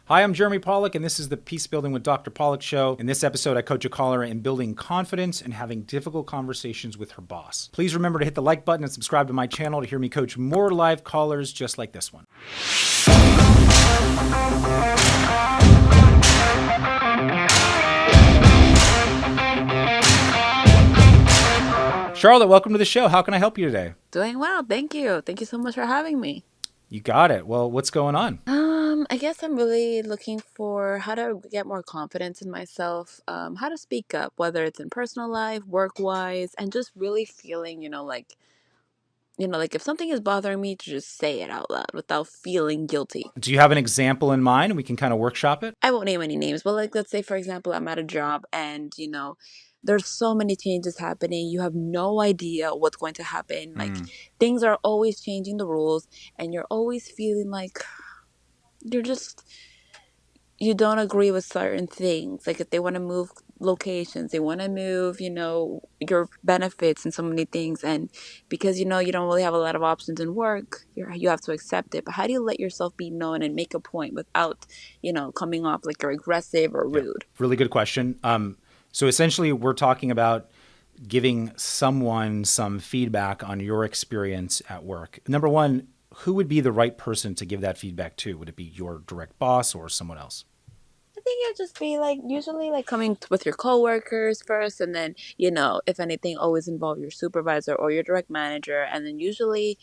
Hi, I'm Jeremy Pollack, and this is the Peace Building with Dr. Pollack show. In this episode, I coach a caller in building confidence and having difficult conversations with her boss. Please remember to hit the like button and subscribe to my channel to hear me coach more live callers just like this one. Charlotte, welcome to the show. How can I help you today? Doing well, thank you. Thank you so much for having me. You got it. Well, what's going on? I guess I'm really looking for how to get more confidence in myself, how to speak up, whether it's in personal life, work-wise, and just really feeling, like if something is bothering me, to just say it out loud without feeling guilty. Do you have an example in mind and we can kind of workshop it? I won't name any names, but like let's say for example, I'm at a job and there's so many changes happening. You have no idea what's going to happen. Like things are always changing the rules and you're always feeling like you're just you don't agree with certain things. Like if they want to move locations, they want to move, your benefits and so many things. And because you don't really have a lot of options in work, you have to accept it. But how do you let yourself be known and make a point without, coming off like you're aggressive or rude? Really good question. So essentially, we're talking about giving someone some feedback on your experience at work. Number one, who would be the right person to give that feedback to? Would it be your direct boss or someone else? I think it'd just be like usually like coming with your coworkers first, and then if anything, always involve your supervisor or your direct manager, and then usually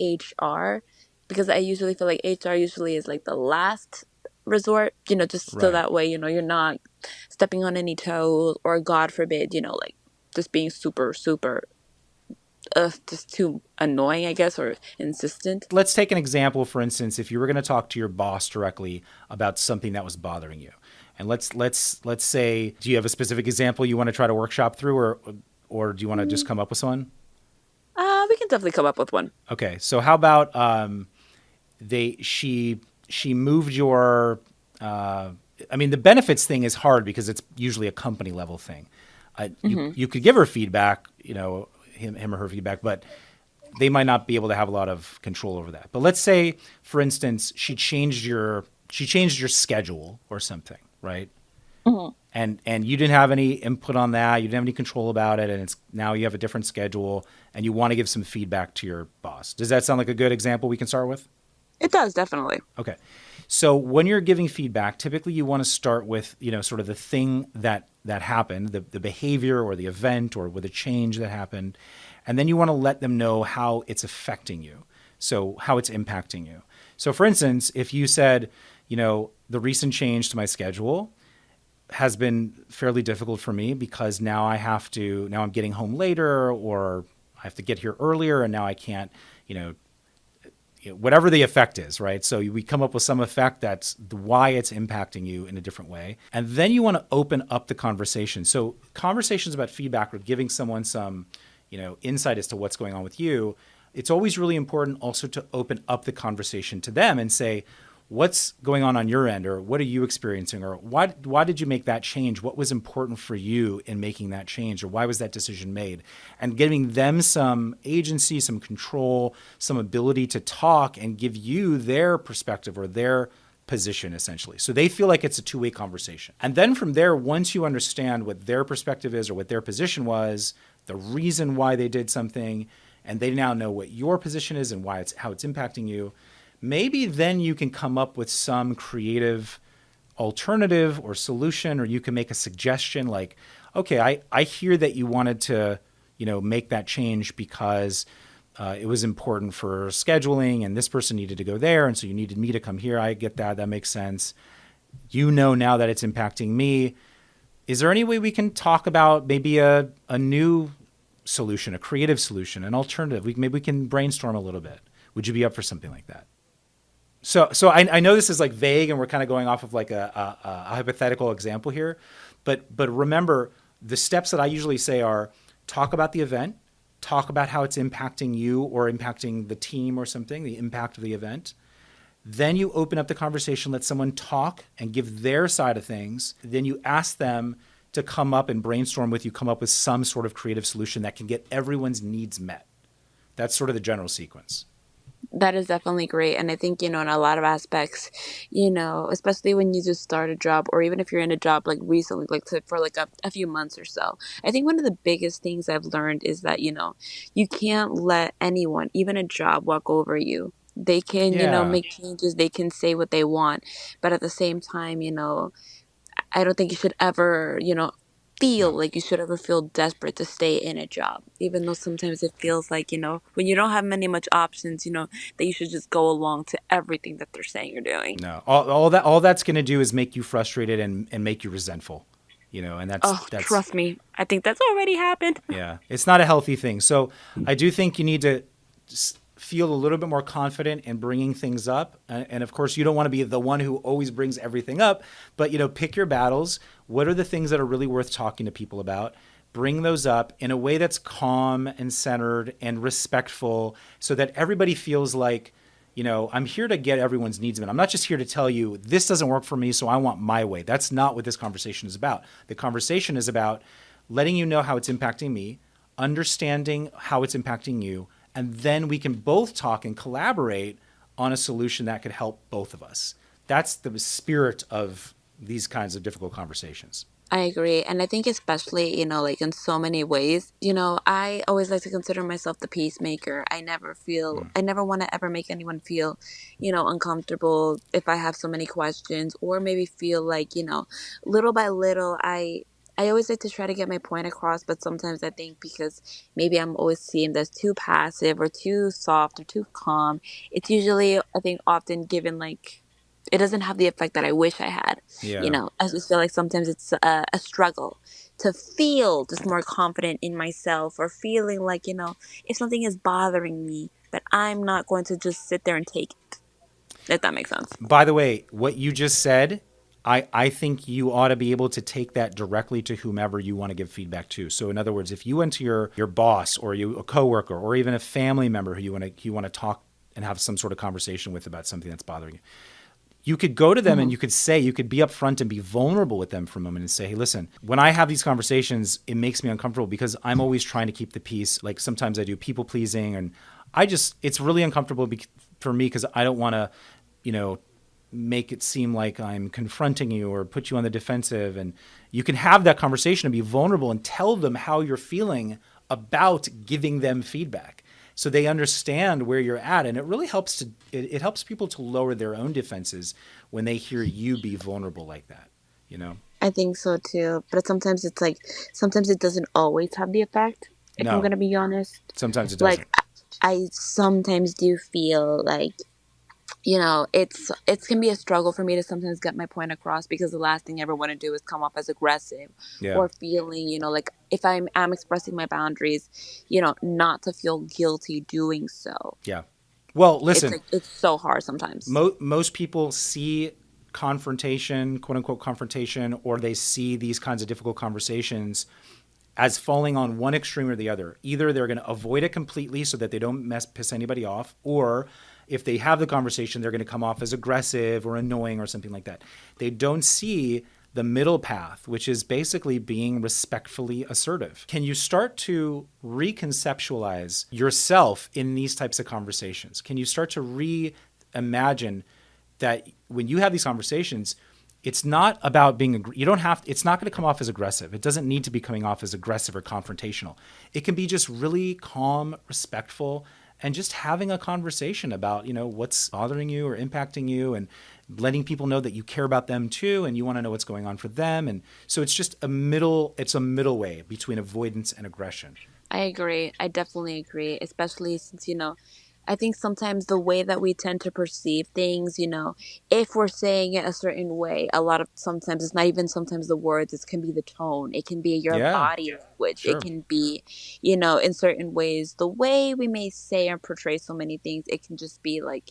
HR, because I usually feel like HR usually is like the last resort. Just so Right. that way you're not stepping on any toes, or God forbid, like just being super just too annoying, I guess, or insistent. Let's take an example. For instance, if you were going to talk to your boss directly about something that was bothering you, and let's say, do you have a specific example you want to try to workshop through, or do you want to just come up with one? We can definitely come up with one. Okay, so how about she moved your the benefits thing is hard because it's usually a company level thing. You could give her feedback, him or her feedback, but they might not be able to have a lot of control over that. But let's say, for instance, she changed your schedule or something, right? And you didn't have any input on that. You didn't have any control about it, and now you have a different schedule, and you want to give some feedback to your boss. Does that sound like a good example we can start with? It does, definitely. Okay. So when you're giving feedback, typically you want to start with, sort of the thing that happened, the behavior or the event or with a change that happened. And then you want to let them know how it's affecting you. So how it's impacting you. So for instance, if you said, the recent change to my schedule has been fairly difficult for me because now I'm getting home later, or I have to get here earlier, and now I can't, whatever the effect is, right? So we come up with some effect that's why it's impacting you in a different way. And then you want to open up the conversation. So conversations about feedback or giving someone some, insight as to what's going on with you. It's always really important also to open up the conversation to them and say, what's going on your end, or what are you experiencing, or why did you make that change? What was important for you in making that change, or why was that decision made? And giving them some agency, some control, some ability to talk and give you their perspective or their position, essentially. So they feel like it's a two-way conversation. And then from there, once you understand what their perspective is or what their position was, the reason why they did something, and they now know what your position is and how it's impacting you, maybe then you can come up with some creative alternative or solution, or you can make a suggestion like, okay, I hear that you wanted to, make that change because it was important for scheduling and this person needed to go there. And so you needed me to come here. I get that. That makes sense. Now that it's impacting me. Is there any way we can talk about maybe a new solution, a creative solution, an alternative? Maybe we can brainstorm a little bit. Would you be up for something like that? So I know this is like vague and we're kind of going off of like a hypothetical example here, but remember the steps that I usually say are talk about the event, talk about how it's impacting you or impacting the team or something, the impact of the event. Then you open up the conversation, let someone talk and give their side of things. Then you ask them to come up and brainstorm with you, come up with some sort of creative solution that can get everyone's needs met. That's sort of the general sequence. That is definitely great. And I think, in a lot of aspects, especially when you just start a job, or even if you're in a job like recently, like for like a few months or so, I think one of the biggest things I've learned is that, you can't let anyone, even a job, walk over you. They can, Yeah. make changes, they can say what they want. But at the same time, I don't think you should ever, feel No. like you should ever feel desperate to stay in a job, even though sometimes it feels like, when you don't have many much options, that you should just go along to everything that they're saying you're doing. No. All that's going to do is make you frustrated and make you resentful. And Oh, that's trust me. I think that's already happened. yeah, it's not a healthy thing. So I do think you need to feel a little bit more confident in bringing things up. And of course, you don't want to be the one who always brings everything up, but pick your battles. What are the things that are really worth talking to people about? Bring those up in a way that's calm and centered and respectful so that everybody feels like, I'm here to get everyone's needs met. I'm not just here to tell you this doesn't work for me, so I want my way. That's not what this conversation is about. The conversation is about letting you know how it's impacting me, understanding how it's impacting you, and then we can both talk and collaborate on a solution that could help both of us. That's the spirit of these kinds of difficult conversations. I agree. And I think especially, like in so many ways, I always like to consider myself the peacemaker. I never want to ever make anyone feel, uncomfortable if I have so many questions, or maybe feel like, little by little, I always like to try to get my point across, but sometimes I think because maybe I'm always seen as too passive or too soft or too calm, it's usually, I think, often given like, it doesn't have the effect that I wish I had. Yeah. I just feel like sometimes it's a struggle to feel just more confident in myself, or feeling like, if something is bothering me, that I'm not going to just sit there and take it, if that makes sense. By the way, what you just said, I think you ought to be able to take that directly to whomever you want to give feedback to. So in other words, if you went to your boss or a coworker or even a family member who you want to talk and have some sort of conversation with about something that's bothering you, you could go to them and Hmm. you could be upfront and be vulnerable with them for a moment and say, hey, listen, when I have these conversations, it makes me uncomfortable because I'm always trying to keep the peace. Like sometimes I do people pleasing and it's really uncomfortable for me because I don't want to, you know, make it seem like I'm confronting you or put you on the defensive. And you can have that conversation and be vulnerable and tell them how you're feeling about giving them feedback so they understand where you're at. And it really it helps people to lower their own defenses when they hear you be vulnerable like that, you know? I think so too. But sometimes it's like, sometimes it doesn't always have the effect, if I'm No, going to be honest. sometimes it Like, doesn't. I sometimes do feel like, it can be a struggle for me to sometimes get my point across, because the last thing I ever want to do is come off as aggressive, Yeah. or feeling, like if I'm expressing my boundaries, not to feel guilty doing so. Yeah. Well, It's listen, like it's so hard sometimes. most people see confrontation, quote unquote confrontation, or they see these kinds of difficult conversations as falling on one extreme or the other. Either they're going to avoid it completely so that they don't piss anybody off, or if they have the conversation, they're going to come off as aggressive or annoying or something like that. They don't see the middle path, which is basically being respectfully assertive. Can you start to reconceptualize yourself in these types of conversations? Can you start to reimagine that when you have these conversations, it's not about being, you don't have, it's not going to come off as aggressive. It doesn't need to be coming off as aggressive or confrontational. It can be just really calm, respectful, and just having a conversation about, what's bothering you or impacting you, and letting people know that you care about them too and you want to know what's going on for them. And so it's a middle way between avoidance and aggression. I agree. I definitely agree, especially since, I think sometimes the way that we tend to perceive things, if we're saying it a certain way, a lot of sometimes it's not even sometimes the words, it can be the tone, it can be your Yeah, body language, it sure. can be, in certain ways, the way we may say and portray so many things, it can just be like,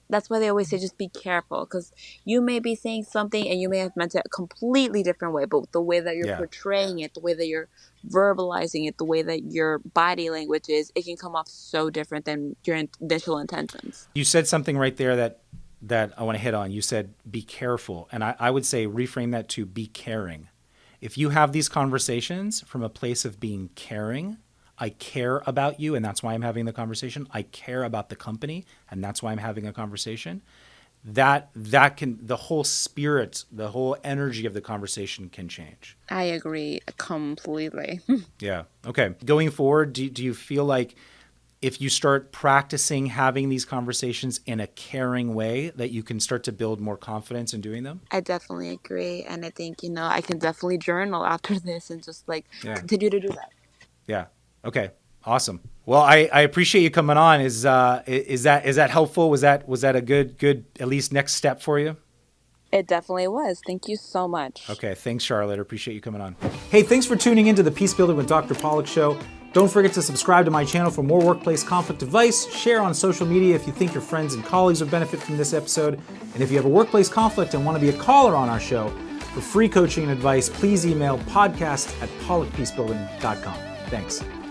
that's why they always say just be careful, because you may be saying something and you may have meant it a completely different way, but the way that you're Yeah. portraying it, the way that you're verbalizing it, the way that your body language is, it can come off so different than your initial intentions. You said something right there that I want to hit on. You said be careful. And I would say reframe that to be caring. If you have these conversations from a place of being caring, I care about you, and that's why I'm having the conversation. I care about the company, and that's why I'm having a conversation. That can, the whole spirit, the whole energy of the conversation can change. I agree completely. Yeah. Okay. Going forward, do you feel like if you start practicing having these conversations in a caring way, that you can start to build more confidence in doing them? I definitely agree. And I think, I can definitely journal after this and just like Yeah. continue to do that. Yeah. Okay. Awesome. Well, I appreciate you coming on. Is that helpful? Was that a good at least next step for you? It definitely was. Thank you so much. Okay. Thanks, Charlotte. I appreciate you coming on. Hey, thanks for tuning into the Peace Building with Dr. Pollack show. Don't forget to subscribe to my channel for more workplace conflict advice. Share on social media if you think your friends and colleagues would benefit from this episode. And if you have a workplace conflict and want to be a caller on our show for free coaching and advice, please email podcast@pollackpeacebuilding.com. Thanks.